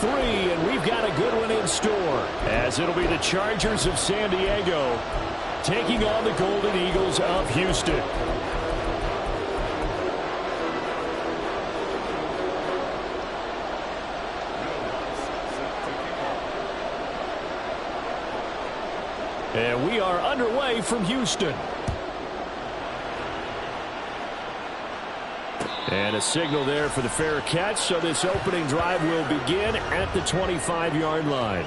three, and we've got a good one in store, as it'll be the Chargers of San Diego taking on the Golden Eagles of Houston. And we are underway from Houston. And a signal there for the fair catch, so this opening drive will begin at the 25-yard line.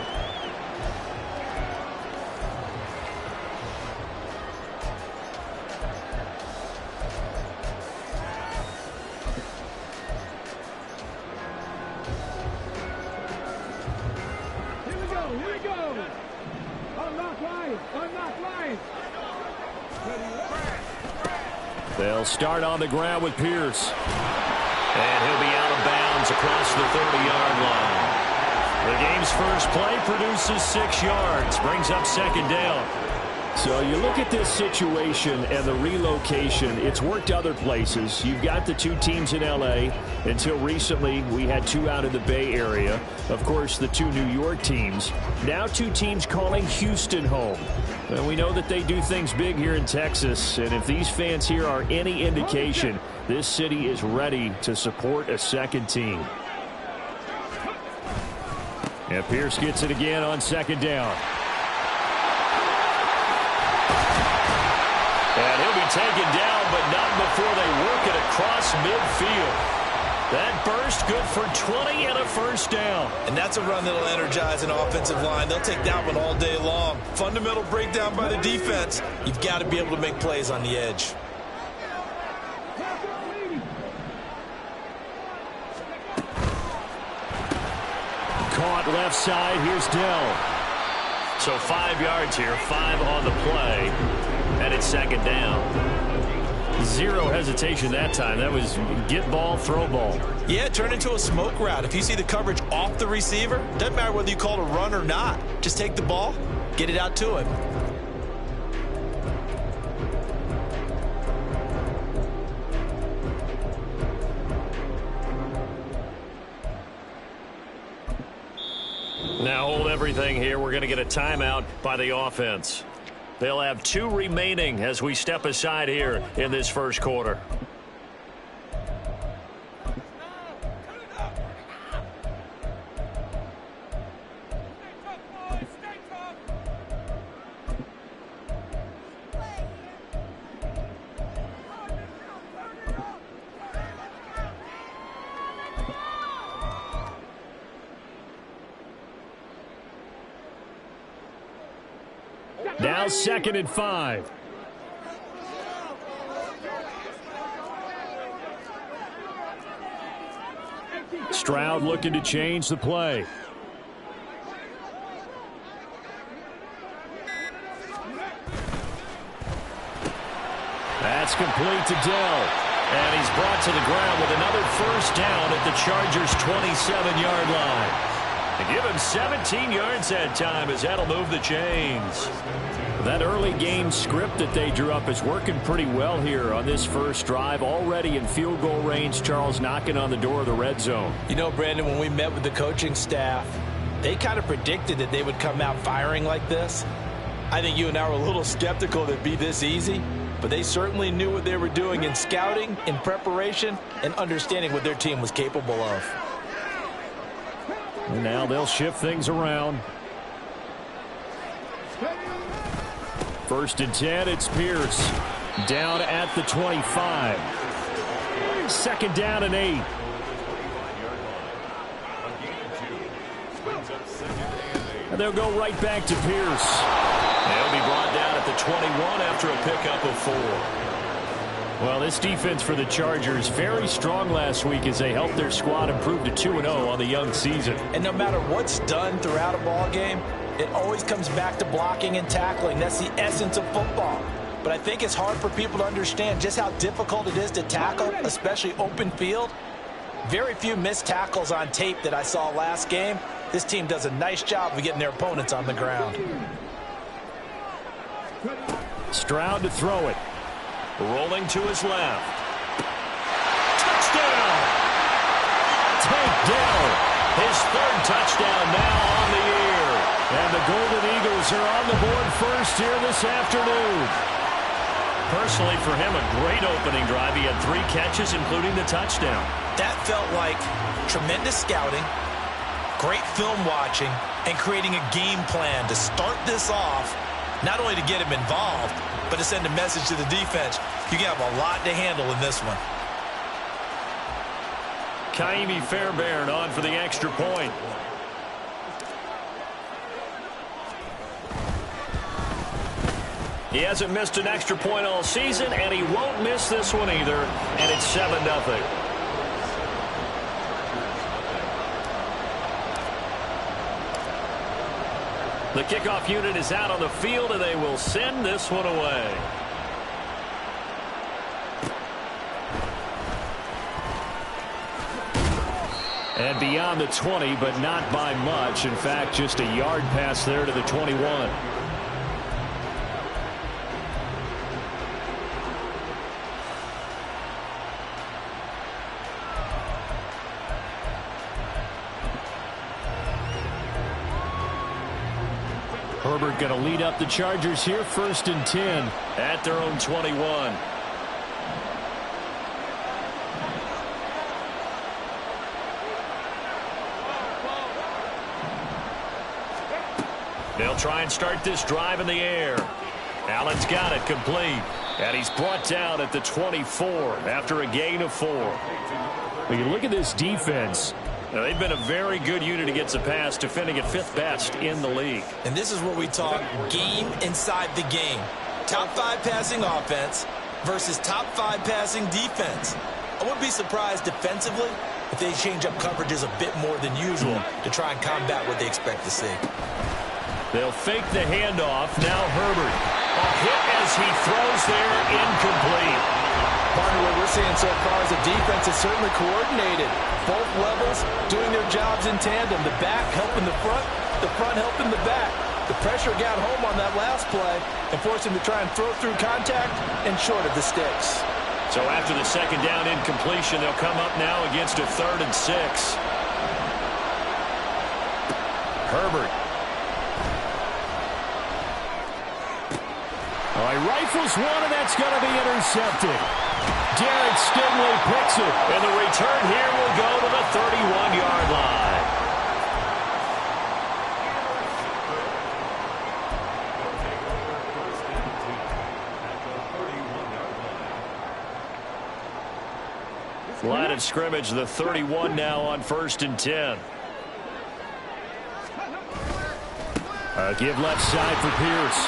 Here we go. Unlock line. They'll start on the ground with Pierce. And he'll be out of bounds across the 30-yard line. The game's first play produces 6 yards, brings up second down. So you look at this situation and the relocation. It's worked other places. You've got the two teams in L.A. Until recently, we had two out of the Bay Area. Of course, the two New York teams. Now two teams calling Houston home. And we know that they do things big here in Texas. And if these fans here are any indication, this city is ready to support a second team. And Pierce gets it again on second down. And he'll be taken down, but not before they work it across midfield. That burst good for 20 and a first down. And that's a run that'll energize an offensive line. They'll take that one all day long. Fundamental breakdown by the defense. You've got to be able to make plays on the edge. Caught left side. Here's Dell. So 5 yards here, 5 on the play. And it's second down. Zero hesitation that time. That was get ball, throw ball. Yeah, turn into a smoke route. If you see the coverage off the receiver, doesn't matter whether you call it a run or not. Just take the ball, get it out to him. Now hold everything here. We're going to get a timeout by the offense. They'll have 2 remaining as we step aside here in this first quarter. Now 2nd and 5. Stroud looking to change the play. That's complete to Dell. And he's brought to the ground with another first down at the Chargers' 27-yard line. They give him 17 yards that time as that'll move the chains. That early game script that they drew up is working pretty well here on this first drive. Already in field goal range, Charles knocking on the door of the red zone. You know, Brandon, when we met with the coaching staff, they kind of predicted that they would come out firing like this. I think you and I were a little skeptical that it'd be this easy, but they certainly knew what they were doing in scouting, in preparation, and understanding what their team was capable of. And now they'll shift things around. 1st and 10, it's Pierce. Down at the 25. 2nd down and 8. And they'll go right back to Pierce. They'll be brought down at the 21 after a pickup of 4. Well, this defense for the Chargers very strong last week as they helped their squad improve to 2-0 on the young season. And no matter what's done throughout a ball game, it always comes back to blocking and tackling. That's the essence of football. But I think it's hard for people to understand just how difficult it is to tackle, especially open field. Very few missed tackles on tape that I saw last game. This team does a nice job of getting their opponents on the ground. Stroud to throw it. Rolling to his left. Touchdown! Tank Dell. His 3rd touchdown Bengals are on the board first here this afternoon. Personally, for him, a great opening drive. He had 3 catches, including the touchdown. That felt like tremendous scouting, great film watching, and creating a game plan to start this off, not only to get him involved, but to send a message to the defense. You have a lot to handle in this one. Kaimi Fairbairn on for the extra point. He hasn't missed an extra point all season, and he won't miss this one either, and it's 7-0. The kickoff unit is out on the field, and they will send this one away. And beyond the 20, but not by much. In fact, just a yard pass there to the 21. Herbert going to lead up the Chargers here, 1st and 10 at their own 21. They'll try and start this drive in the air. Allen's got it complete. And he's brought down at the 24 after a gain of 4. When you look at this defense, they've been a very good unit against the pass, defending at 5th best in the league. And this is what we talk game inside the game. Top 5 passing offense versus top 5 passing defense. I wouldn't be surprised defensively if they change up coverages a bit more than usual to try and combat what they expect to see. They'll fake the handoff. Now Herbert. A hit as he throws there, incomplete. Partner, what we're seeing so far is the defense is certainly coordinated. Both levels doing their jobs in tandem. The back helping the front helping the back. The pressure got home on that last play and forced him to try and throw through contact and short of the sticks. So after the 2nd down incompletion, they'll come up now against a 3rd and 6. Herbert. All right, rifles one, and that's going to be intercepted. Derek Stingley picks it, and the return here will go to the 31-yard line. Line of scrimmage, the 31 now on 1st and 10. Give left side for Pierce.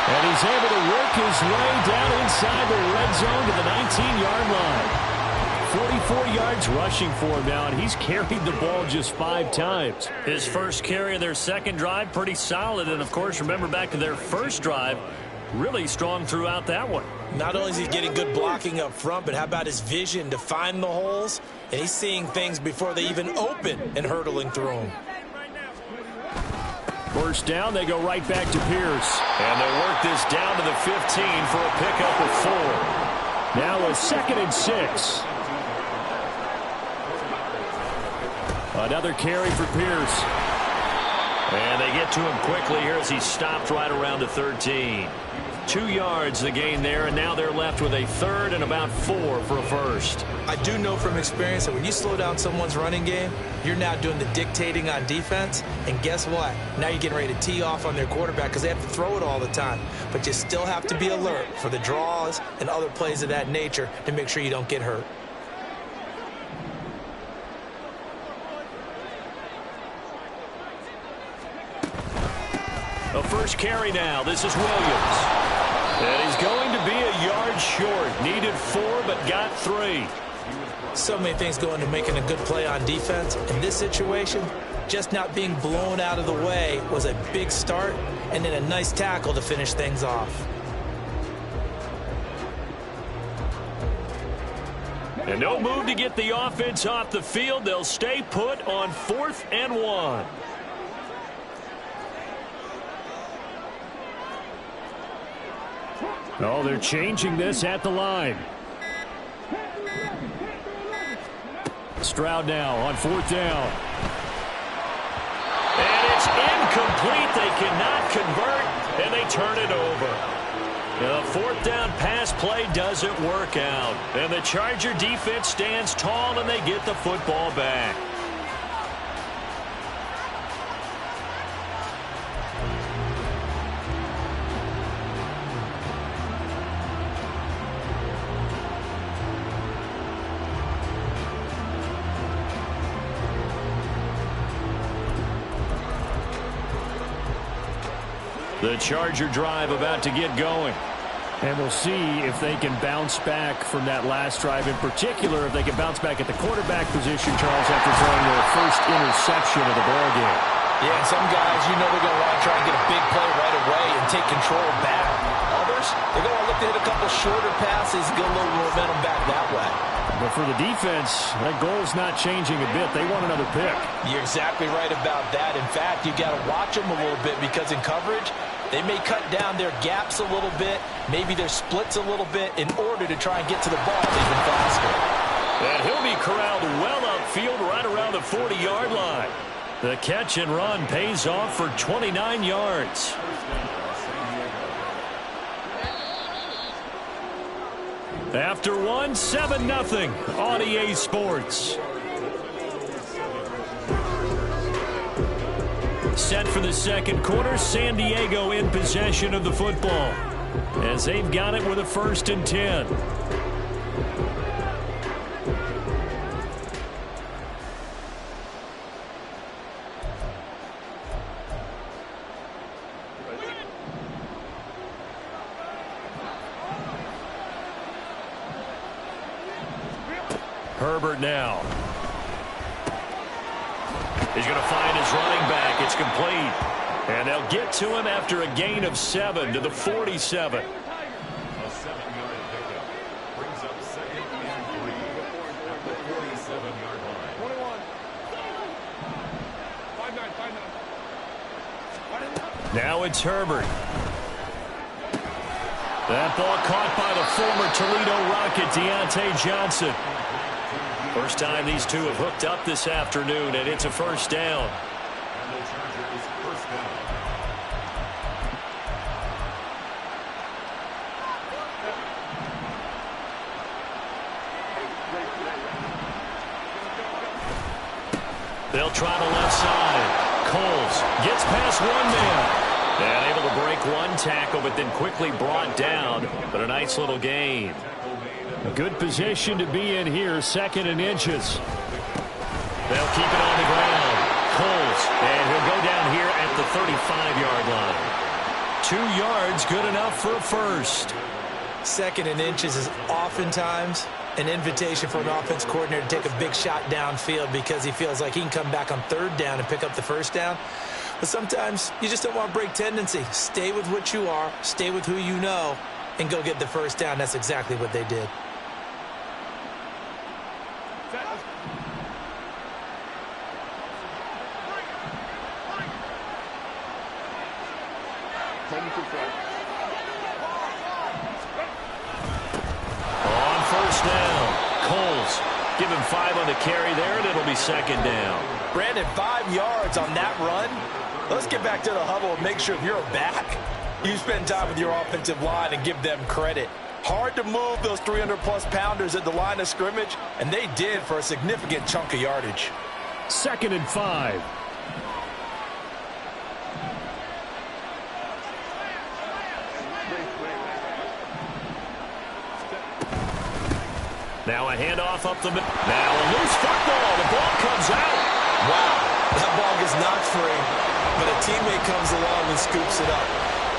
And he's able to work his way down inside the red zone to the 19-yard line. 44 yards rushing for him now, and he's carried the ball just 5 times. His first carry of their 2nd drive, pretty solid. And, of course, remember back to their 1st drive, really strong throughout that one. Not only is he getting good blocking up front, but how about his vision to find the holes? And he's seeing things before they even open and hurdling through them. 1st down, they go right back to Pierce. And they'll work this down to the 15 for a pickup of 4. Now a 2nd and 6. Another carry for Pierce. And they get to him quickly here as he stopped right around the 13. 2 yards the gain there, and now they're left with a 3rd and about 4 for a 1st. I do know from experience that when you slow down someone's running game, you're now doing the dictating on defense, and guess what? Now you're getting ready to tee off on their quarterback because they have to throw it all the time. But you still have to be alert for the draws and other plays of that nature to make sure you don't get hurt. A 1st carry now. This is Williams. And he's going to be a yard short. Needed 4, but got 3. So many things go into making a good play on defense. In this situation, just not being blown out of the way was a big start, and then a nice tackle to finish things off. And no move to get the offense off the field. They'll stay put on 4th and 1. Oh, they're changing this at the line. Stroud now on 4th down. And it's is incomplete. They cannot convert, and they turn it over. The fourth down pass play doesn't work out. And the Charger defense stands tall, and they get the football back. The Charger drive about to get going. And we'll see if they can bounce back from that last drive. In particular, if they can bounce back at the quarterback position, Charles, after throwing their first interception of the ballgame. Yeah, and some guys, you know they're going to want to try and get a big play right away and take control back. Others, they're going to look to hit a couple shorter passes, get a little momentum back that way. But for the defense, that goal's not changing a bit. They want another pick. You're exactly right about that. In fact, you got to watch them a little bit because in coverage, they may cut down their gaps a little bit, maybe their splits a little bit in order to try and get to the ball even faster. And he'll be corralled well upfield right around the 40-yard line. The catch and run pays off for 29 yards. After one, 7-0 on EA Sports. Set for the second quarter, San Diego in possession of the football as they've got it with a 1st and 10. Herbert now. He's going to find his running back. It's complete. And they'll get to him after a gain of 7 to the 47. A 7-yard pickup brings up 2nd and 3 at the 47-yard line. 21. 5-9. Now it's Herbert. That ball caught by the former Toledo Rocket, Deontay Johnson. First time these two have hooked up this afternoon, and it's a 1st down. And the Chargers' 1st down. They'll try the left side. Coles gets past one man. And able to break one tackle, but then quickly brought down. But a nice little gain. A good position to be in here, 2nd and inches. They'll keep it on the ground. Coles, and he'll go down here at the 35-yard line. 2 yards, good enough for a 1st. 2nd and inches is oftentimes an invitation for an offense coordinator to take a big shot downfield because he feels like he can come back on 3rd down and pick up the 1st down. But sometimes you just don't want to break tendency. Stay with what you are, stay with who you know, and go get the 1st down. That's exactly what they did. On 1st down, Coles. Give him 5 on the carry there, and it'll be 2nd down. Brandon, 5 yards on that run. Let's get back to the huddle and make sure if you're back, you spend time with your offensive line and give them credit. Hard to move those 300-plus pounders at the line of scrimmage, and they did for a significant chunk of yardage. 2nd and 5. Now a handoff up the middle. Now a loose football. The ball comes out. Wow, that ball gets knocked free, but a teammate comes along and scoops it up.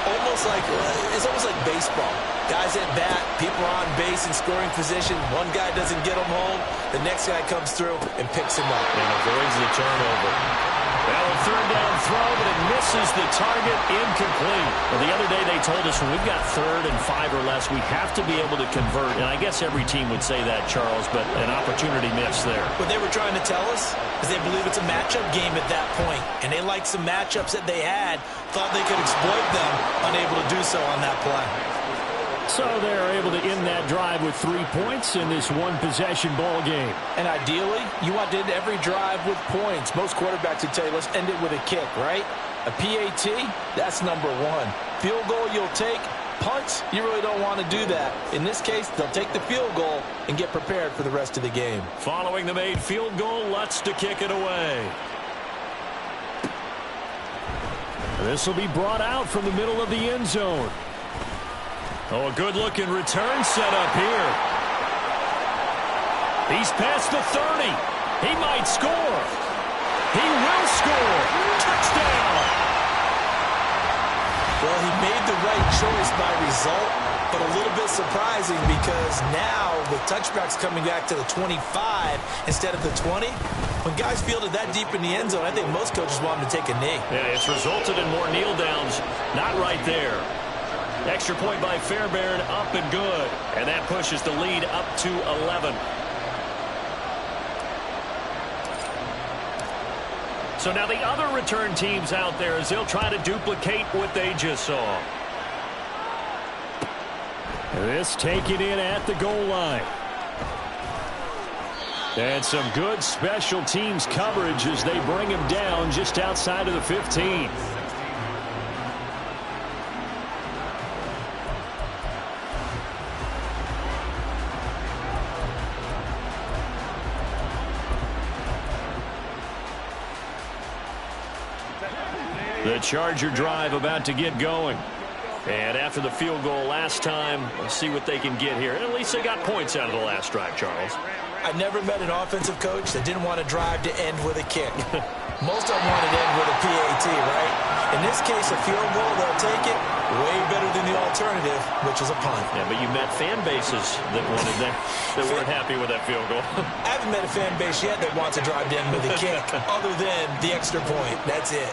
It's almost like baseball. Guys at bat, people are on base in scoring position. One guy doesn't get him home. The next guy comes through and picks him up. And avoids the turnover. Now a 3rd down throw, but it misses the target, incomplete. Well, the other day they told us when we've got 3rd and 5 or less, we have to be able to convert. And I guess every team would say that, Charles, but an opportunity missed there. What they were trying to tell us is they believe it's a matchup game at that point, and they liked some matchups that they had, thought they could exploit them, unable to do so on that play. So they're able to end that drive with 3 points in this one-possession ball game. And ideally, you want to end every drive with points. Most quarterbacks would tell you, let's end it with a kick, right? A PAT, that's number one. Field goal you'll take. Punts, you really don't want to do that. In this case, they'll take the field goal and get prepared for the rest of the game. Following the made field goal, Lutz to kick it away. This will be brought out from the middle of the end zone. Oh, a good-looking return set up here. He's past the 30. He might score. He will score. Touchdown. Well, he made the right choice by result, but a little bit surprising because now with touchbacks coming back to the 25 instead of the 20, when guys fielded that deep in the end zone, I think most coaches want them to take a knee. Yeah, it's resulted in more kneel downs. Not right there. Extra point by Fairbairn, up and good. And that pushes the lead up to 11. So now the other return teams out there as they'll try to duplicate what they just saw. This taken in at the goal line. And some good special teams coverage as they bring him down just outside of the 15. The Charger drive about to get going. And after the field goal last time, let's see what they can get here. And at least they got points out of the last drive, Charles. I never met an offensive coach that didn't want to drive to end with a kick. Most of them wanted to end with a PAT, right? In this case, a field goal, they'll take it. Way better than the alternative, which is a punt. Yeah, but you met fan bases that wanted that weren't happy with that field goal. I haven't met a fan base yet that wants to drive to end with a kick, other than the extra point. That's it.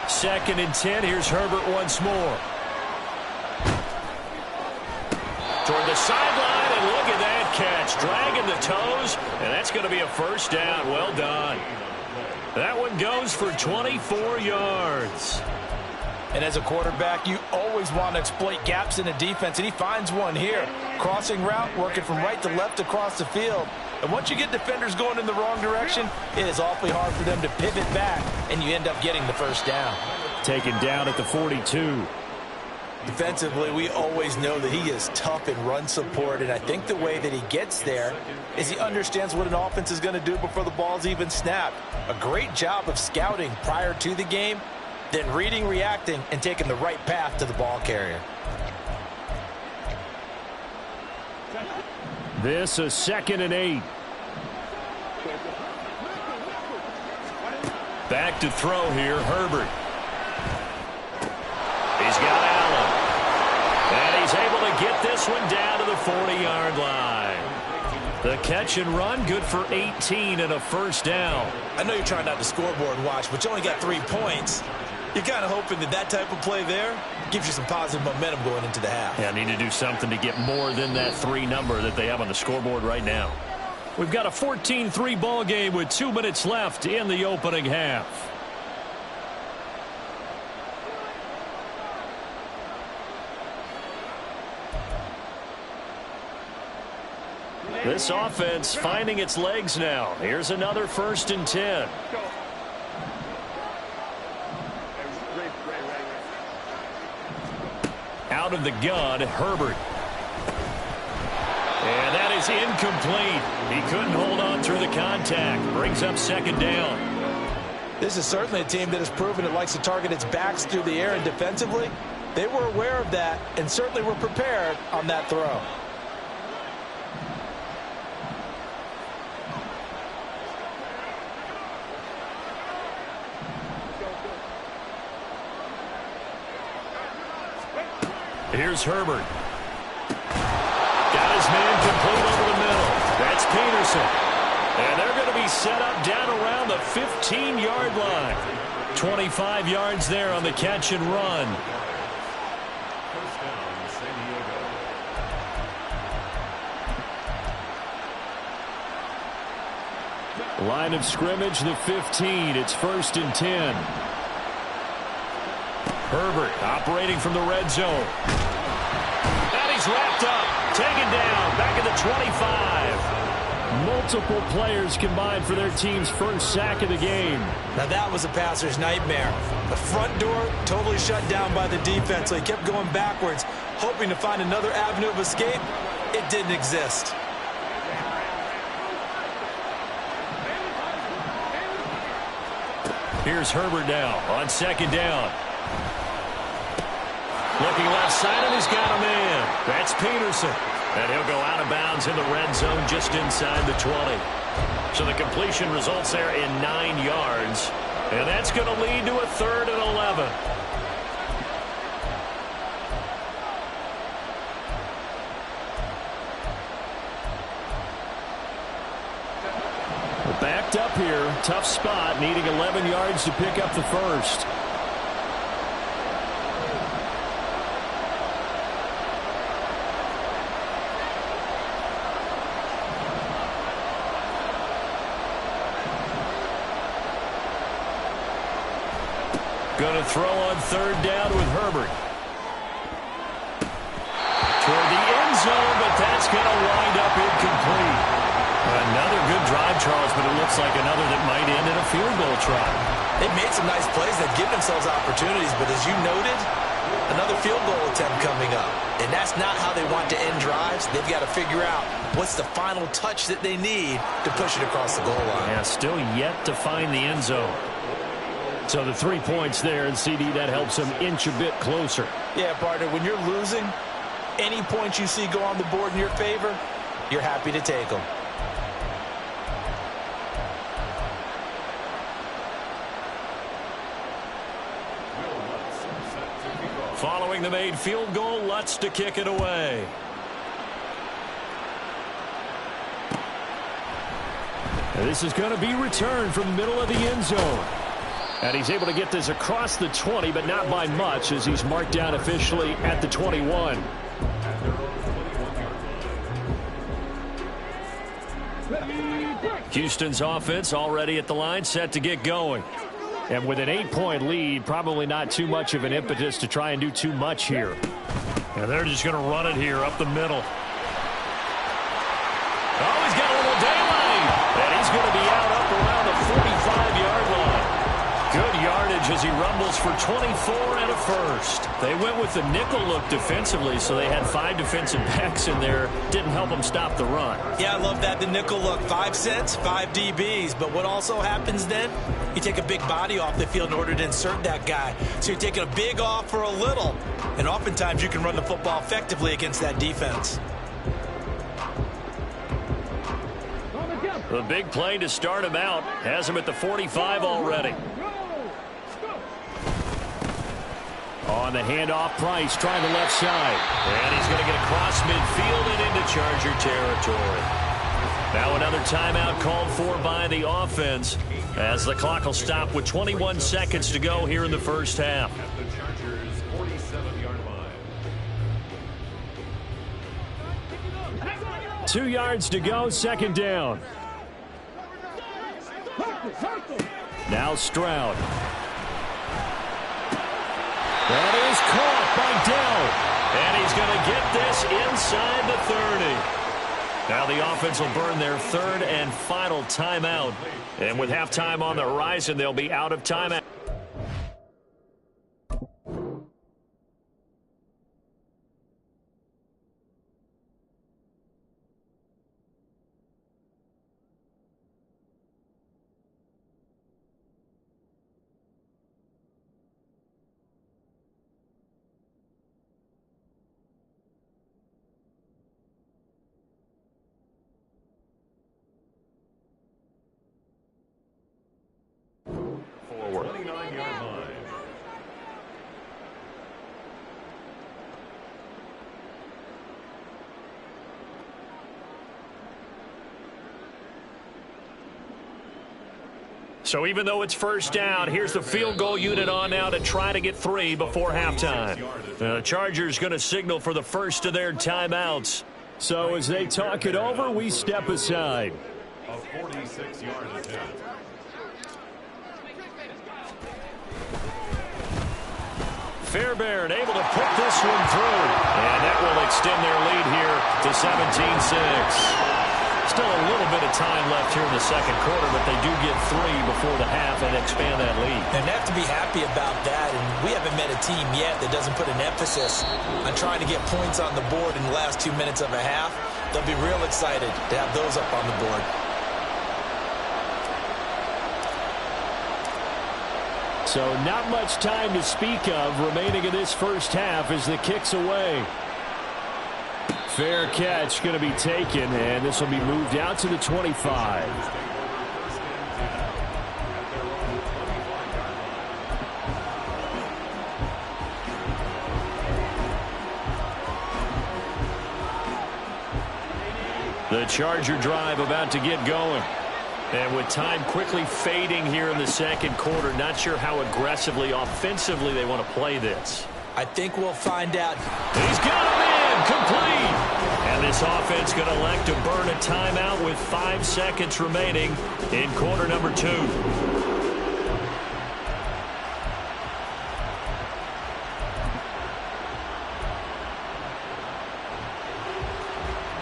2nd and 10. Here's Herbert once more. Toward the sideline, and look at that catch. Dragging the toes, and that's going to be a first down. Well done. That one goes for 24 yards. And as a quarterback, you always want to exploit gaps in the defense, and he finds one here. Crossing route, working from right to left across the field. And once you get defenders going in the wrong direction, it is awfully hard for them to pivot back, and you end up getting the first down. Taken down at the 42. Defensively, we always know that he is tough in run support, and I think the way that he gets there is he understands what an offense is going to do before the ball's even snapped. A great job of scouting prior to the game, then reading, reacting, and taking the right path to the ball carrier. This a 2nd and 8. Back to throw here, Herbert. He's got Allen. And he's able to get this one down to the 40-yard line. The catch and run, good for 18 and a first down. I know you're trying not to scoreboard watch, but you only got 3 points. You're kind of hoping that that type of play there gives you some positive momentum going into the half. Yeah, need to do something to get more than that 3 number that they have on the scoreboard right now. We've got a 14-3 ball game with 2 minutes left in the opening half. This offense finding its legs now. Here's another 1st and 10. Out of the gun, Herbert. And that is incomplete. He couldn't hold on through the contact. Brings up 2nd down. This is certainly a team that has proven it likes to target its backs through the air, and defensively, they were aware of that and certainly were prepared on that throw. Here's Herbert. Got his man complete over the middle. That's Peterson. And they're going to be set up down around the 15-yard line. 25 yards there on the catch and run. First down, San Diego. Line of scrimmage, the 15. It's 1st and 10. Herbert operating from the red zone. is wrapped up, taken down, back at the 25. Multiple players combined for their team's first sack of the game. Now that was a passer's nightmare. The front door totally shut down by the defense, so he kept going backwards, hoping to find another avenue of escape. It didn't exist. Here's Herbert now on second down. Looking left side, and he's got a man. That's Peterson. And he'll go out of bounds in the red zone just inside the 20. So the completion results there in 9 yards. And that's going to lead to a 3rd and 11. We're backed up here. Tough spot, needing 11 yards to pick up the first. Going to throw on 3rd down with Herbert. Toward the end zone, but that's going to wind up incomplete. Another good drive, Charles, but it looks like another that might end in a field goal try. They've made some nice plays. They've given themselves opportunities, but as you noted, another field goal attempt coming up. And that's not how they want to end drives. They've got to figure out what's the final touch that they need to push it across the goal line. Yeah, still yet to find the end zone. So the 3 points there, and CD, that helps them inch a bit closer. Yeah, partner, when you're losing, any points you see go on the board in your favor, you're happy to take them. Following the made field goal, Lutz to kick it away. And this is going to be returned from the middle of the end zone. And he's able to get this across the 20, but not by much, as he's marked down officially at the 21. Houston's offense already at the line, set to get going. And with an 8-point lead, probably not too much of an impetus to try and do too much here. And they're just going to run it here up the middle. Oh, he's got a little daylight. And he's going to be out up around the 45-yard line. Good yardage as he rumbles for 24 and a first. They went with the nickel look defensively, so they had 5 defensive backs in there. Didn't help them stop the run. Yeah, I love that, the nickel look. 5 cents, 5 DBs. But what also happens then, you take a big body off the field in order to insert that guy. So you're taking a big off for a little. And oftentimes you can run the football effectively against that defense. The big play to start him out has him at the 45 already. On the handoff, Price trying the left side. And he's going to get across midfield and into Charger territory. Now another timeout called for by the offense as the clock will stop with 21 seconds to go here in the first half. At the Chargers' 47-yard line. 2 yards to go, second down. Now Stroud. That is caught by Dell. And he's going to get this inside the 30. Now the offense will burn their 3rd and final timeout. And with halftime on the horizon, they'll be out of timeout. Forward. 29-yard line. So even though it's first down, here's the field goal unit on now to try to get 3 before halftime. The Chargers going to signal for the first of their timeouts. So as they talk it over, we step aside. A 46-yard attempt. Fairbairn able to put this one through. And that will extend their lead here to 17-6. Still a little bit of time left here in the second quarter, but they do get 3 before the half and expand that lead. And they have to be happy about that. And we haven't met a team yet that doesn't put an emphasis on trying to get points on the board in the last 2 minutes of a half. They'll be real excited to have those up on the board. So not much time to speak of remaining in this first half as the kick's away. Fair catch going to be taken, and this will be moved out to the 25. The Charger drive about to get going. And with time quickly fading here in the second quarter, not sure how aggressively, offensively they want to play this. I think we'll find out. He's got him in, complete. And this offense going to elect to burn a timeout with 5 seconds remaining in quarter number 2.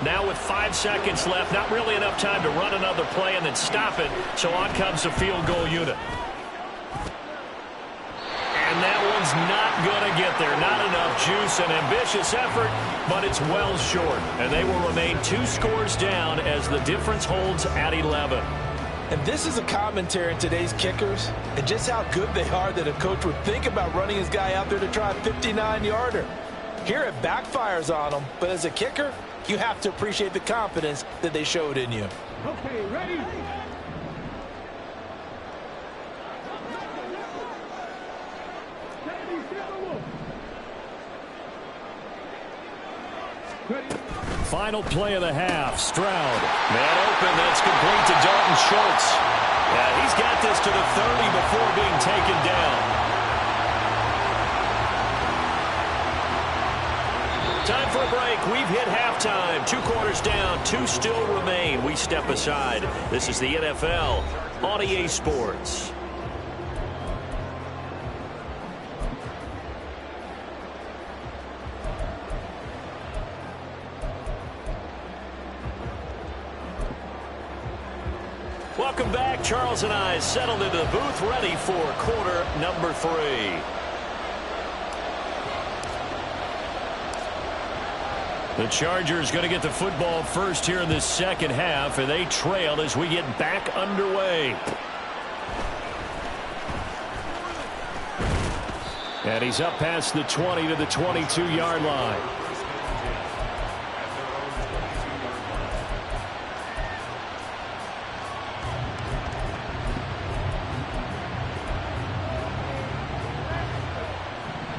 Now with 5 seconds left, not really enough time to run another play and then stop it. So on comes the field goal unit. And that one's not going to get there. Not enough juice, an ambitious effort, but it's well short. And they will remain 2 scores down as the difference holds at 11. And this is a commentary on today's kickers and just how good they are that a coach would think about running his guy out there to try a 59-yarder. Here it backfires on them, but as a kicker, you have to appreciate the confidence that they showed in you. Okay, ready? Final play of the half. Stroud. Man open, that's complete to Dalton Schultz. Yeah, he's got this to the 30 before being taken down. Time for a break. We've hit halftime. 2 quarters down, 2 still remain. We step aside. This is the NFL on EA Sports. Welcome back. Charles and I settled into the booth, ready for quarter number 3. The Chargers going to get the football first here in this second half, and they trail as we get back underway. And he's up past the 20 to the 22-yard line.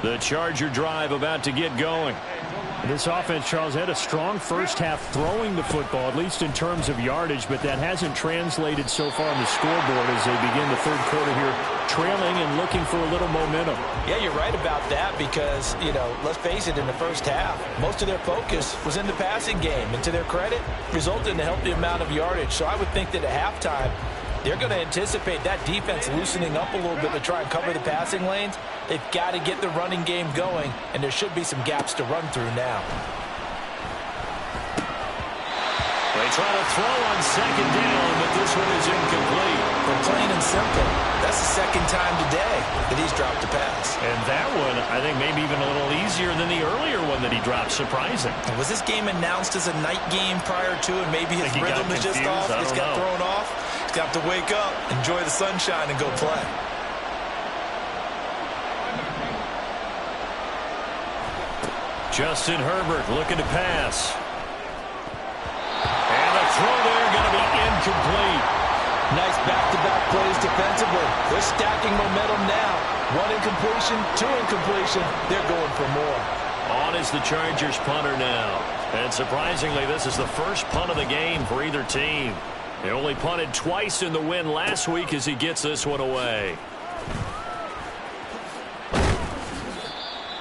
The Charger drive about to get going. This offense, Charles, had a strong first half throwing the football, at least in terms of yardage, but that hasn't translated so far on the scoreboard as they begin the third quarter here, trailing and looking for a little momentum. Yeah, you're right about that because, let's face it, in the first half, most of their focus was in the passing game. And to their credit, resulted in a healthy amount of yardage. So I would think that at halftime, they're going to anticipate that defense loosening up a little bit to try and cover the passing lanes. They've got to get the running game going, and there should be some gaps to run through now. They try to throw on second down, but this one is incomplete. For plain and simple, that's the second time today that he's dropped a pass. And that one, I think, maybe even a little easier than the earlier one that he dropped. Surprising. And was this game announced as a night game prior to, and maybe his rhythm is just off? He's got thrown off. He's got to wake up, enjoy the sunshine, and go play. Justin Herbert looking to pass. And the throw there going to be incomplete. Nice back-to-back plays defensively. They're stacking momentum now. 1 incompletion, 2 incompletion. They're going for more. On is the Chargers punter now. And surprisingly, this is the first punt of the game for either team. They only punted twice in the win last week as he gets this one away.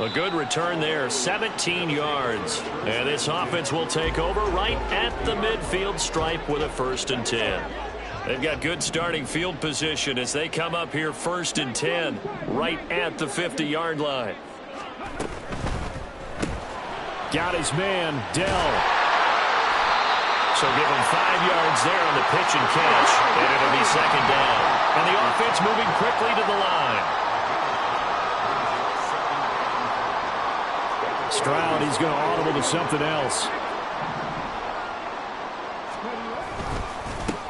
A good return there, 17 yards. And this offense will take over right at the midfield stripe with a 1st and 10. They've got good starting field position as they come up here 1st and 10 right at the 50-yard line. Got his man, Dell. So give him 5 yards there on the pitch and catch, and it'll be second down. And the offense moving quickly to the line. Stroud, he's going to audible to something else.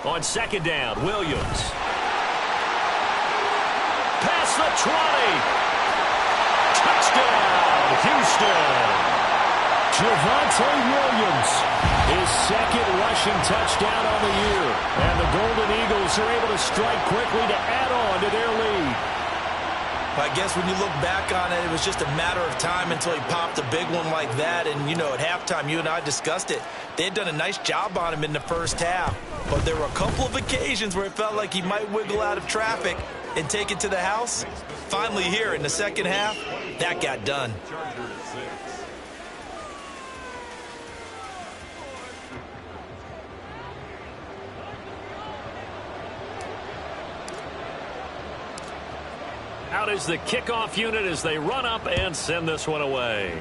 On second down, Williams. Past the 20. Touchdown, Houston. Javonte Williams, his second rushing touchdown on the year. And the Golden Eagles are able to strike quickly to add on to their lead. I guess when you look back on it, it was just a matter of time until he popped a big one like that. And, you know, at halftime, you and I discussed it. They had done a nice job on him in the first half. But there were a couple of occasions where it felt like he might wiggle out of traffic and take it to the house. Finally here in the second half, that got done. Out is the kickoff unit as they run up and send this one away.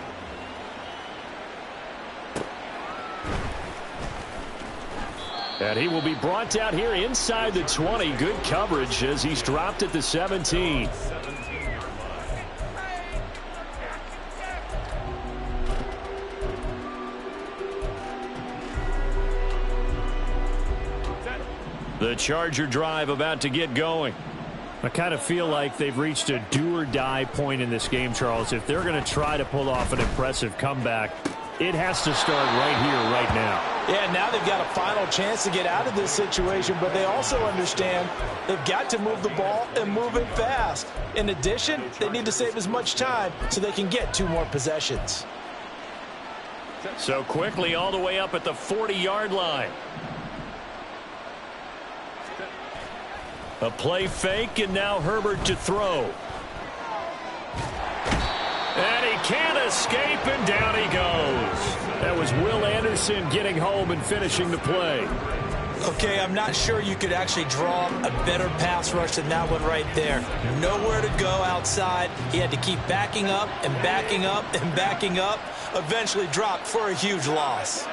And he will be brought out here inside the 20. Good coverage as he's dropped at the 17. The Charger drive about to get going. I kind of feel like they've reached a do-or-die point in this game, Charles. If they're going to try to pull off an impressive comeback, it has to start right here, right now. Yeah, now they've got a final chance to get out of this situation, but they also understand they've got to move the ball and move it fast. In addition, they need to save as much time so they can get 2 more possessions. So quickly all the way up at the 40-yard line. A play fake, and now Herbert to throw. And he can't escape, and down he goes. That was Will Anderson getting home and finishing the play. Okay, I'm not sure you could actually draw a better pass rush than that one right there. Nowhere to go outside. He had to keep backing up and backing up and backing up. Eventually dropped for a huge loss.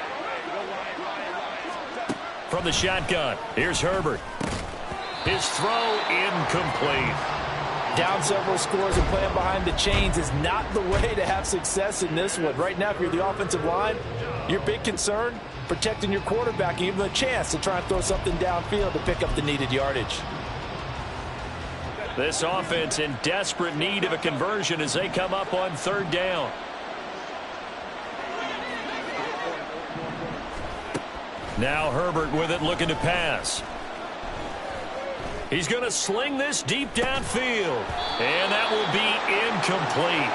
From the shotgun, here's Herbert. His throw incomplete. Down several scores and playing behind the chains is not the way to have success in this one. Right now, if you're the offensive line, your big concern, protecting your quarterback and giving him a chance to try and throw something downfield to pick up the needed yardage. This offense in desperate need of a conversion as they come up on third down. Now Herbert with it, looking to pass. He's going to sling this deep downfield. And that will be incomplete.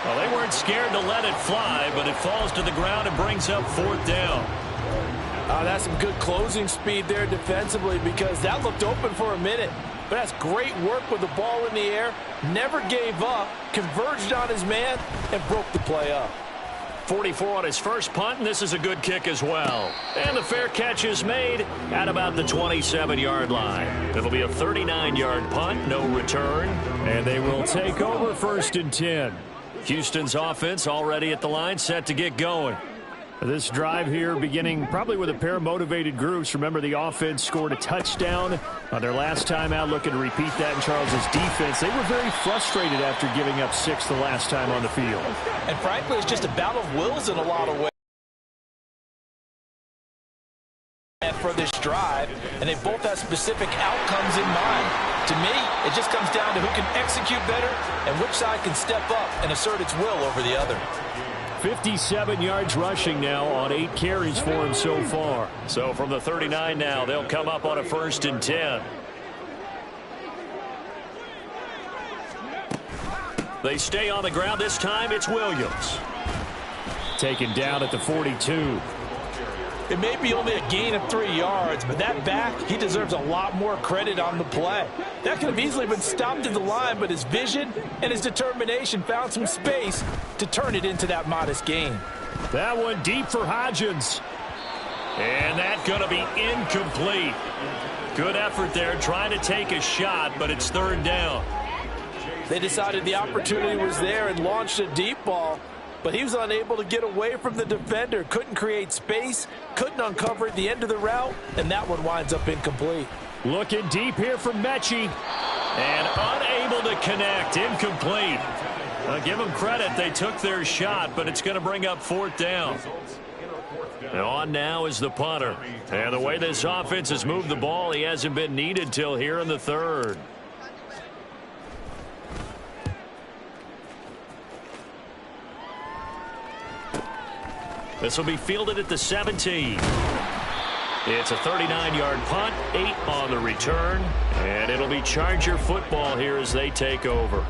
Well, they weren't scared to let it fly, but it falls to the ground and brings up fourth down. That's some good closing speed there defensively because that looked open for a minute. But that's great work with the ball in the air. Never gave up, converged on his man, and broke the play up. 44 on his first punt, and this is a good kick as well. And the fair catch is made at about the 27-yard line. It'll be a 39-yard punt, no return. And they will take over 1st and 10. Houston's offense already at the line, set to get going. This drive here beginning probably with a pair of motivated groups. Remember, the offense scored a touchdown on their last time out, looking to repeat that in Charles's defense. They were very frustrated after giving up 6 the last time on the field. And frankly, it's just a battle of wills in a lot of ways for this drive, and they both have specific outcomes in mind. To me, it just comes down to who can execute better and which side can step up and assert its will over the other. 57 yards rushing now on 8 carries for him so far. So from the 39 now, they'll come up on a 1st and 10. They stay on the ground. This time it's Williams. Taken down at the 42. It may be only a gain of 3 yards, but that back, he deserves a lot more credit on the play. That could have easily been stopped at the line, but his vision and his determination found some space to turn it into that modest gain. That one deep for Hodgins. And that's going to be incomplete. Good effort there trying to take a shot, but it's 3rd down. They decided the opportunity was there and launched a deep ball, but he was unable to get away from the defender, couldn't create space, couldn't uncover at the end of the route, and that one winds up incomplete. Looking deep here from Mechie, and unable to connect, incomplete. Give them credit, they took their shot, but it's going to bring up fourth down. And on now is the punter. And the way this offense has moved the ball, he hasn't been needed till here in the third. This will be fielded at the 17. It's a 39-yard punt, 8 on the return, and it'll be Charger football here as they take over.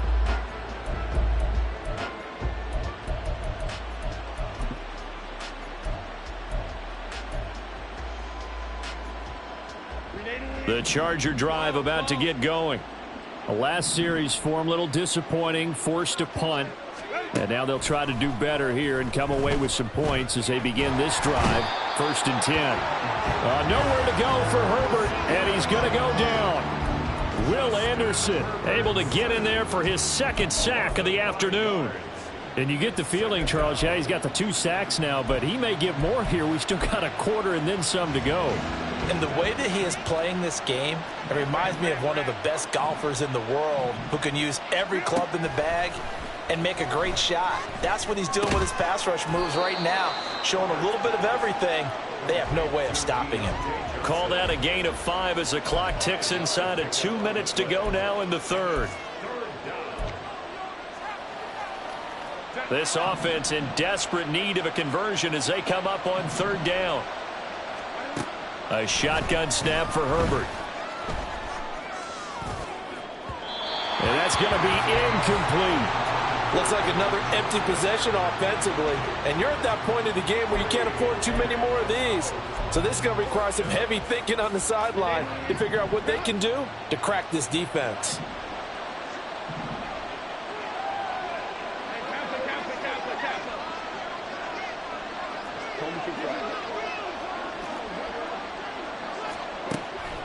The Charger drive about to get going. The last series form a little disappointing, forced to punt. And now they'll try to do better here and come away with some points as they begin this drive. 1st and 10. Nowhere to go for Herbert, and he's going to go down. Will Anderson able to get in there for his second sack of the afternoon. And you get the feeling, Charles, yeah, he's got the 2 sacks now, but he may get more here. We still got a quarter and then some to go. And the way that he is playing this game, it reminds me of one of the best golfers in the world who can use every club in the bag and make a great shot. That's what he's doing with his pass rush moves right now, showing a little bit of everything. They have no way of stopping him. Call that a gain of 5 as the clock ticks inside of 2 minutes to go now in the third. This offense in desperate need of a conversion as they come up on 3rd down. A shotgun snap for Herbert. And that's going to be incomplete. Looks like another empty possession offensively. And you're at that point in the game where you can't afford too many more of these. So this is going to require some heavy thinking on the sideline to figure out what they can do to crack this defense.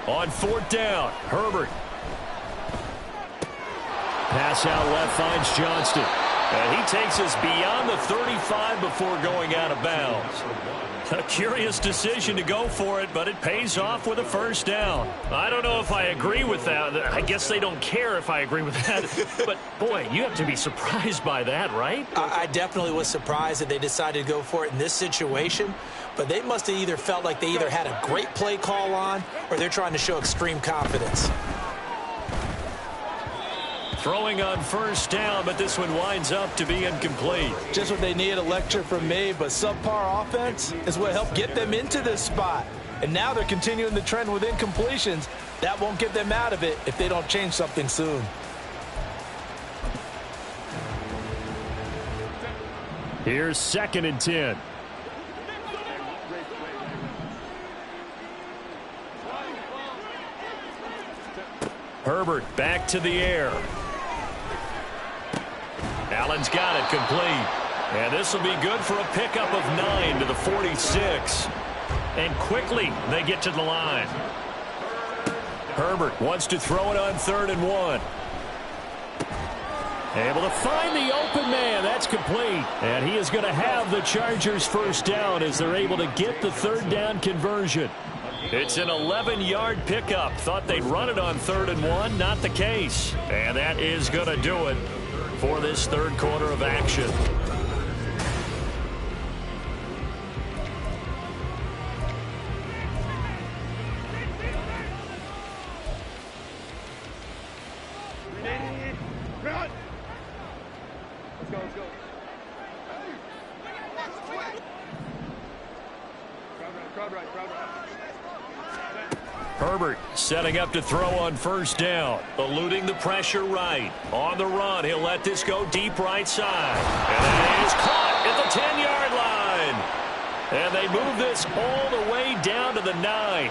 On 4th down, Herbert. Pass out left finds Johnston. And he takes us beyond the 35 before going out of bounds. A curious decision to go for it, but it pays off with a 1st down. I don't know if I agree with that. I guess they don't care if I agree with that. But, boy, you have to be surprised by that, right? I definitely was surprised that they decided to go for it in this situation. But they must have either felt like they either had a great play call on or they're trying to show extreme confidence. Throwing on 1st down, but this one winds up to be incomplete. Just what they needed, a lecture from me, but subpar offense is what helped get them into this spot. And now they're continuing the trend with incompletions. That won't get them out of it if they don't change something soon. Here's 2nd and 10. Herbert back to the air. Allen's got it complete. And this will be good for a pickup of 9 to the 46. And quickly they get to the line. Herbert wants to throw it on 3rd and 1. Able to find the open man. That's complete. And he is going to have the Chargers 1st down as they're able to get the 3rd down conversion. It's an 11-yard pickup. Thought they'd run it on 3rd and 1. Not the case. And that is going to do it for this 3rd quarter of action. Let's go. Crowd right. Herbert setting up to throw on 1st down. Eluding the pressure right. On the run, he'll let this go deep right side. And it is caught at the 10-yard line. And they move this all the way down to the 9.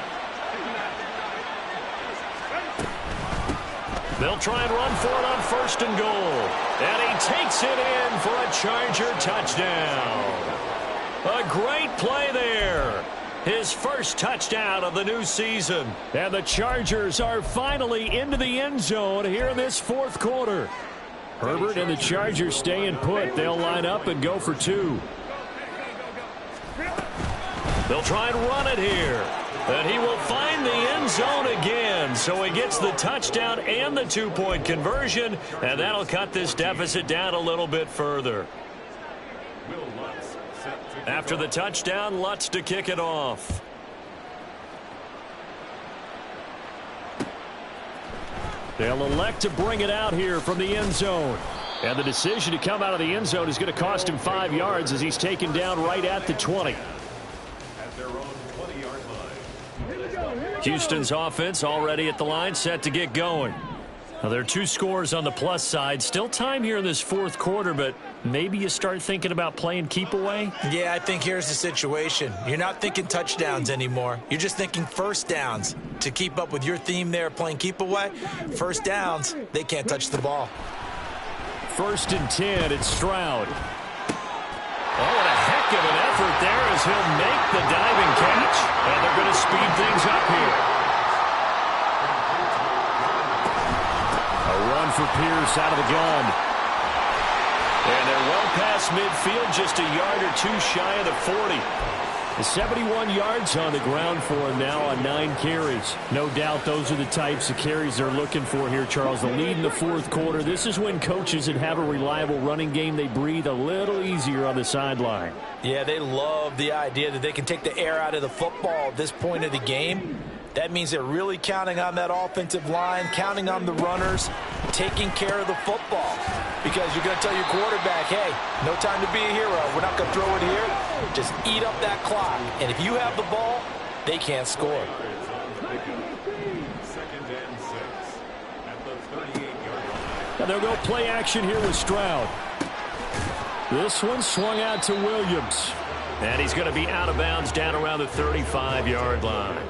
They'll try and run for it on 1st and goal. And he takes it in for a Charger touchdown. A great play there. His first touchdown of the new season. And the Chargers are finally into the end zone here in this 4th quarter. Herbert and the Chargers staying put. They'll line up and go for 2. They'll try and run it here. And he will find the end zone again. So he gets the touchdown and the 2-point conversion. And that'll cut this deficit down a little bit further. After the touchdown, Lutz to kick it off. They'll elect to bring it out here from the end zone. And the decision to come out of the end zone is going to cost him 5 yards as he's taken down right at the 20. At their own 20-yard line. Houston's offense already at the line, set to get going. Now, there are 2 scores on the plus side. Still time here in this fourth quarter, but maybe you start thinking about playing keep away? Yeah, I think here's the situation. You're not thinking touchdowns anymore. You're just thinking first downs. To keep up with your theme there, playing keep away, first downs, they can't touch the ball. 1st and 10, it's Stroud. Oh, what a heck of an effort there as he'll make the diving catch. And they're going to speed things up here. A run for Pierce out of the gun. And they're well past midfield, just a yard or 2 shy of the 40. 71 yards on the ground for him now on 9 carries. No doubt those are the types of carries they're looking for here, Charles. The lead in the fourth quarter. This is when coaches that have a reliable running game, they breathe a little easier on the sideline. Yeah, they love the idea that they can take the air out of the football at this point of the game. That means they're really counting on that offensive line, counting on the runners, taking care of the football. Because you're going to tell your quarterback, hey, no time to be a hero. We're not going to throw it here. Just eat up that clock. And if you have the ball, they can't score. 2nd and 6 at the 38-yard line. And they'll go play action here with Stroud. This one swung out to Williams. And he's going to be out of bounds down around the 35-yard line.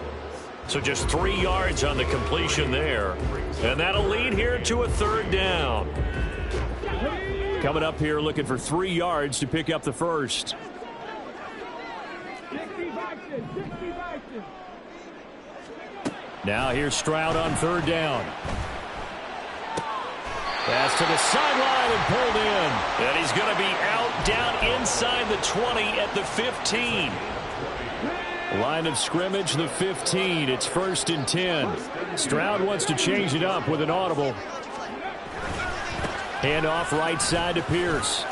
So just 3 yards on the completion there. And that'll lead here to a 3rd down. Coming up here looking for 3 yards to pick up the first. Now here's Stroud on 3rd down. Pass to the sideline and pulled in. And he's going to be out down inside the 20 at the 15. Line of scrimmage, the 15. It's 1st and 10. Stroud wants to change it up with an audible. Handoff right side to Pierce.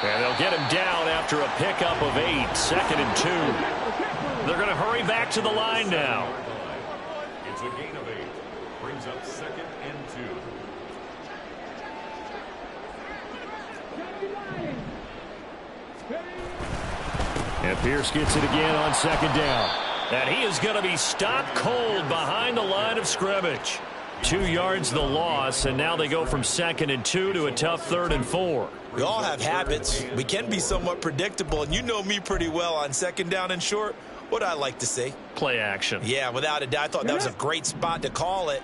And they'll get him down after a pickup of 8. 2nd and 2. They're going to hurry back to the line now. It's a gain of 8. Brings up 2nd and 2. And Pierce gets it again on 2nd down. And he is going to be stopped cold behind the line of scrimmage. 2 yards the loss, and now they go from 2nd and 2 to a tough 3rd and 4. We all have habits. We can be somewhat predictable, and you know me pretty well on 2nd down and short. What I like to see. Play action. Yeah, without a doubt. I thought that was a great spot to call it.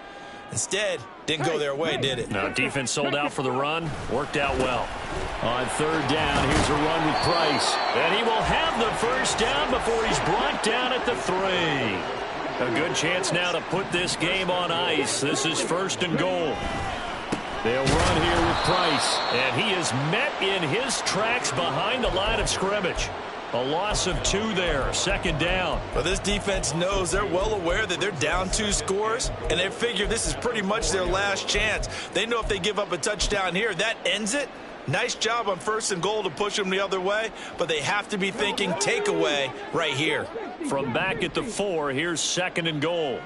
Instead, didn't go their way, did it? No, defense sold out for the run. Worked out well. On 3rd down, here's a run with Price. And he will have the first down before he's brought down at the 3. A good chance now to put this game on ice. This is 1st and goal. They'll run here with Price. And he is met in his tracks behind the line of scrimmage. A loss of 2 there. 2nd down. Well, this defense knows, they're well aware that they're down 2 scores, and they figure this is pretty much their last chance. They know if they give up a touchdown here, that ends it. Nice job on 1st and goal to push them the other way, but they have to be thinking takeaway right here. From back at the 4, here's 2nd and goal.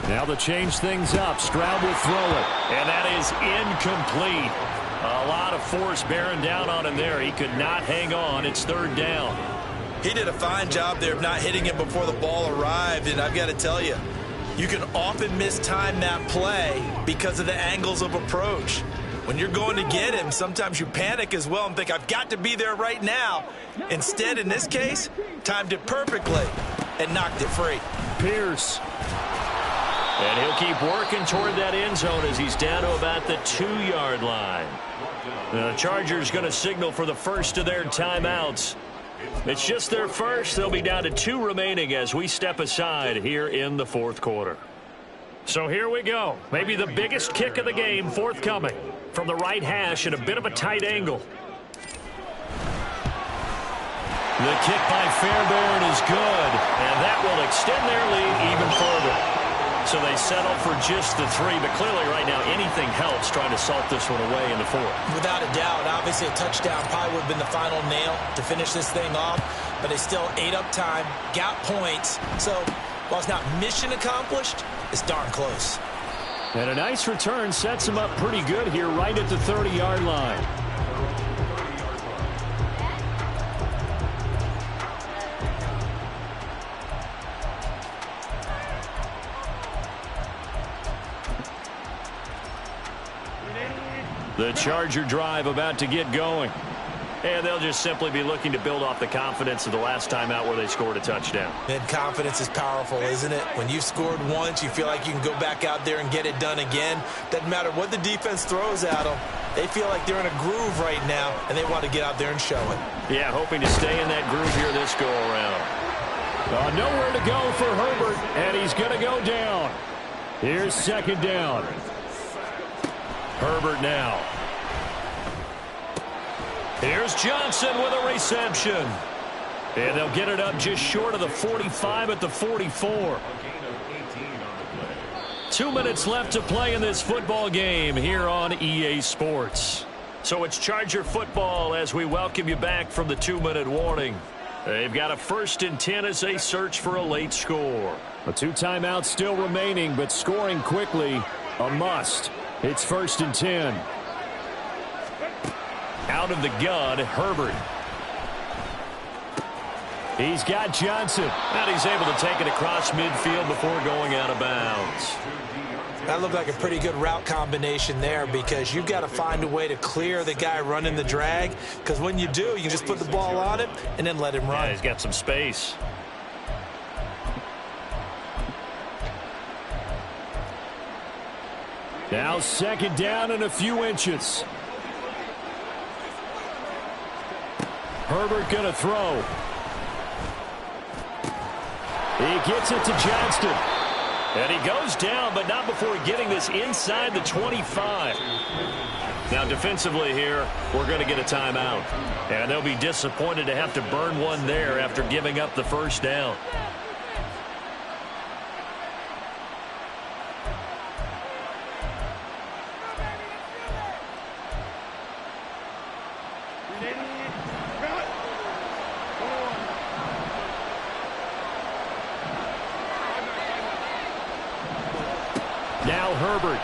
Now to change things up, Stroud will throw it. And that is incomplete. A lot of force bearing down on him there. He could not hang on. It's 3rd down. He did a fine job there of not hitting him before the ball arrived, and I've got to tell you, you can often mistime that play because of the angles of approach. When you're going to get him, sometimes you panic as well and think, I've got to be there right now. Instead, in this case, timed it perfectly and knocked it free. Pierce. And he'll keep working toward that end zone as he's down to about the 2-yard line. The Chargers going to signal for the first of their timeouts. It's just their first. They'll be down to 2 remaining as we step aside here in the fourth quarter. So here we go. Maybe the biggest kick of the game forthcoming. From the right hash at a bit of a tight angle. The kick by Fairbairn is good, and that will extend their lead even further. So they settle for just the 3, but clearly right now anything helps trying to salt this one away in the 4th. Without a doubt, obviously a touchdown probably would have been the final nail to finish this thing off, but they still ate up time, got points. So while it's not mission accomplished, it's darn close. And a nice return sets him up pretty good here right at the 30-yard line. The Charger drive about to get going. And they'll just simply be looking to build off the confidence of the last time out where they scored a touchdown. And confidence is powerful, isn't it? When you've scored once, you feel like you can go back out there and get it done again. Doesn't matter what the defense throws at them. They feel like they're in a groove right now, and they want to get out there and show it. Yeah, hoping to stay in that groove here this go-around. Nowhere to go for Herbert, and he's going to go down. Here's 2nd down. Herbert now. Here's Johnson with a reception. And they'll get it up just short of the 45 at the 44. 2 minutes left to play in this football game here on EA Sports. So it's Charger football as we welcome you back from the 2-minute warning. They've got a 1st and 10 as they search for a late score. A 2 timeouts still remaining, but scoring quickly, a must. It's 1st and 10. Out of the gun, Herbert. He's got Johnson. And he's able to take it across midfield before going out of bounds. That looked like a pretty good route combination there because you've got to find a way to clear the guy running the drag, because when you do, you can just put the ball on him and then let him run. Yeah, he's got some space. Now 2nd down and a few inches. Herbert going to throw. He gets it to Johnston. And he goes down, but not before getting this inside the 25. Now defensively here, we're going to get a timeout. And they'll be disappointed to have to burn one there after giving up the 1st down. Now Herbert.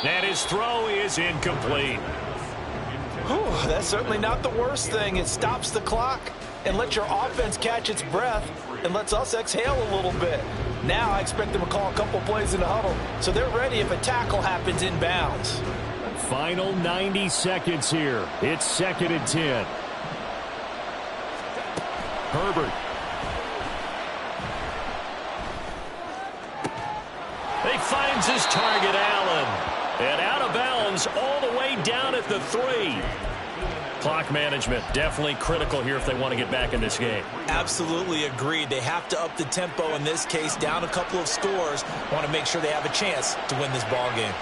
And his throw is incomplete. Whew, that's certainly not the worst thing. It stops the clock and lets your offense catch its breath and lets us exhale a little bit. Now I expect them to call a couple plays in the huddle so they're ready if a tackle happens inbounds. Final 90 seconds here. It's 2nd and 10. Herbert. He finds his target, Allen. And out of bounds all the way down at the 3. Clock management definitely critical here if they want to get back in this game. Absolutely agreed. They have to up the tempo in this case, down a couple of scores. Want to make sure they have a chance to win this ball game.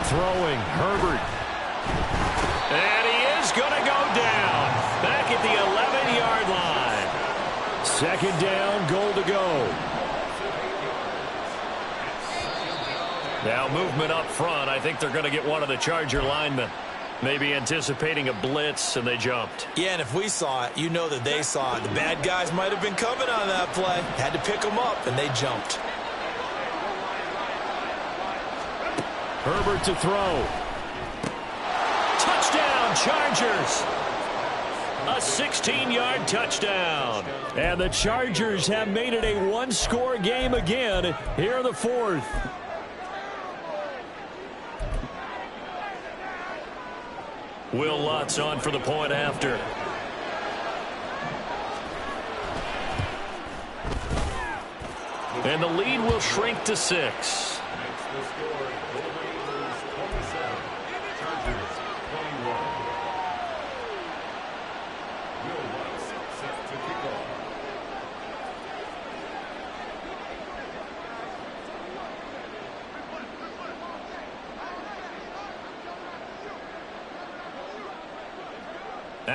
Throwing, Herbert. And he is going to go down. Back at the 11-yard line. 2nd down, goal to go. Now movement up front. I think they're going to get one of the Charger linemen. Maybe anticipating a blitz, and they jumped. Yeah, and if we saw it, you know that they saw it. The bad guys might have been coming on that play. Had to pick them up, and they jumped. Herbert to throw. Touchdown, Chargers. A 16-yard touchdown. And the Chargers have made it a one-score game again here in the 4th. Will Lutz on for the point after. And the lead will shrink to 6.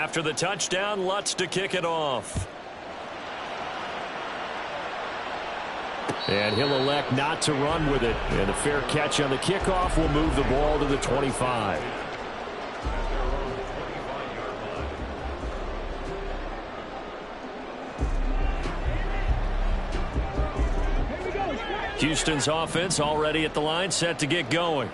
After the touchdown, Lutz to kick it off. And he'll elect not to run with it. And a fair catch on the kickoff will move the ball to the 25. Houston's offense already at the line, set to get going.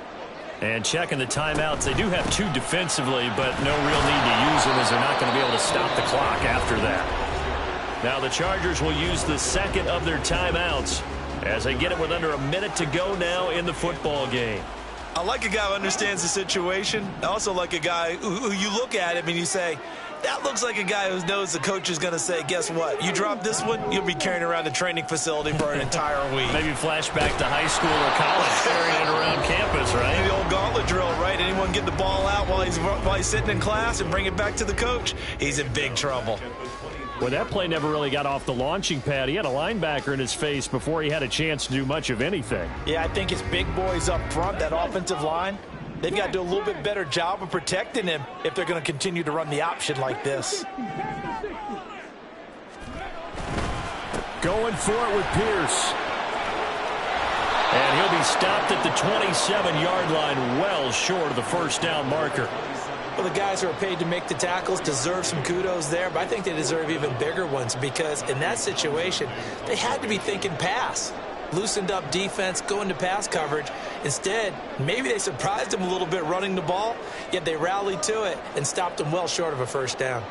And checking the timeouts. They do have 2 defensively, but no real need to use them as they're not going to be able to stop the clock after that. Now the Chargers will use the second of their timeouts as they get it with under a minute to go now in the football game. I like a guy who understands the situation. I also like a guy who you look at him and you say, that looks like a guy who knows the coach is going to say, guess what? You drop this one, you'll be carrying around the training facility for an entire week. Maybe flashback to high school or college, carrying it around campus, right? The old gauntlet drill, right? Anyone get the ball out while he's sitting in class and bring it back to the coach? He's in big trouble. Well, that play never really got off the launching pad. He had a linebacker in his face before he had a chance to do much of anything. Yeah, I think it's big boys up front, that offensive line. They've got to do a little bit better job of protecting him if they're going to continue to run the option like this. Going for it with Pierce. And he'll be stopped at the 27-yard line, well short of the first down marker. Well, the guys who are paid to make the tackles deserve some kudos there, but I think they deserve even bigger ones because in that situation, they had to be thinking pass. Loosened up defense, going to pass coverage. Instead, maybe they surprised him a little bit running the ball, yet they rallied to it and stopped him well short of a first down.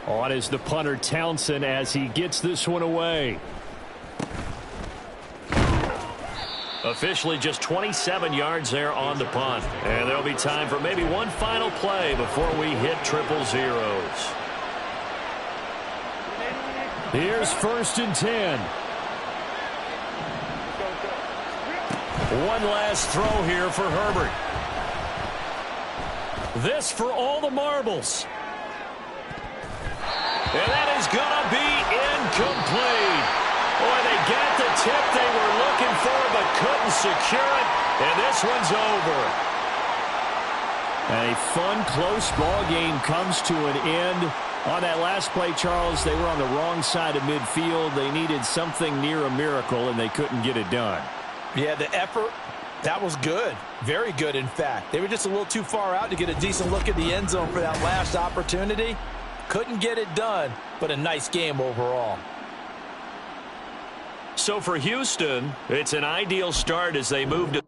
On is the punter Townsend as he gets this one away. Officially just 27 yards there on the punt. And there'll be time for maybe one final play before we hit 000. Here's 1st and 10. One last throw here for Herbert. This for all the marbles. And that is going to be incomplete. Boy, they got the tip they were looking for, but couldn't secure it. And this one's over. A fun, close ball game comes to an end. On that last play, Charles, they were on the wrong side of midfield. They needed something near a miracle, and they couldn't get it done. Yeah, the effort, that was good. Very good, in fact. They were just a little too far out to get a decent look at the end zone for that last opportunity. Couldn't get it done, but a nice game overall. So for Houston, it's an ideal start as they move to